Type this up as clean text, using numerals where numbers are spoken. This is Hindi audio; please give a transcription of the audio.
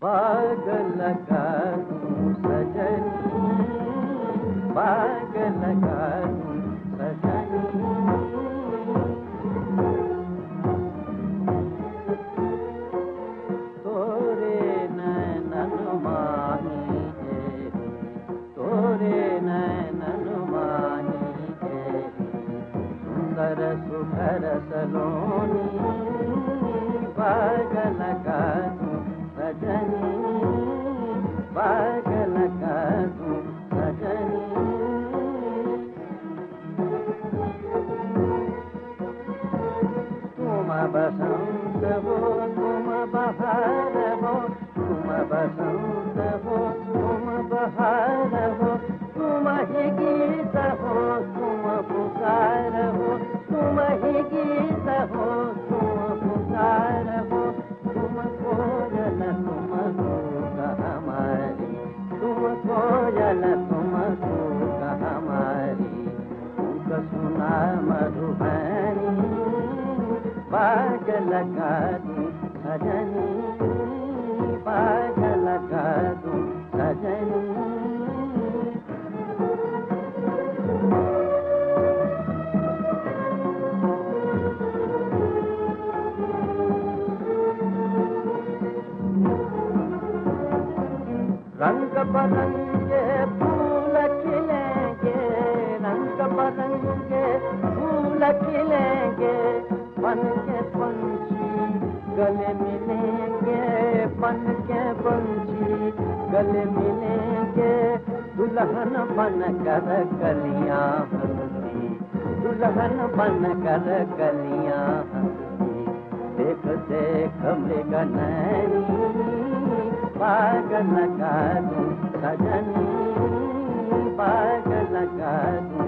बाग लगा दूं सजनी, बाग लगा दूं सजनी, तोरे नैनन माही है, तोरे नैनन माही है, सुंदर सुघर सलोनी, बाग लगा दूं सजनी, बाग लगा दूं सजनी, तुम बसंत हो तुम बहार हो, तुम बसंत हो तुम बहार हो, तुम ही गीत हो तुम पुकार हो, तुम ही गीत हो तुम पुकार हो, तुम कोयल तुम कूक हमारी, तुम कोयल तुम कूक हमारी, कूक सुना मधुबनी, बाग लगा दूं सजनी, बाग लगा दूं सजनी, रंग बरंगे फूल खिलेंगे, रंग बरंगे फूल खिलेंगे, बन के पंछी गले मिलेंगे, बन के पंछी गले मिलेंगे, दुल्हन बन कर कलियां हंसती, दुल्हन बन कर कलियां हंसती, देख देख मृग नैनी, बाग लगा दूं सजनी, बाग लगा दूं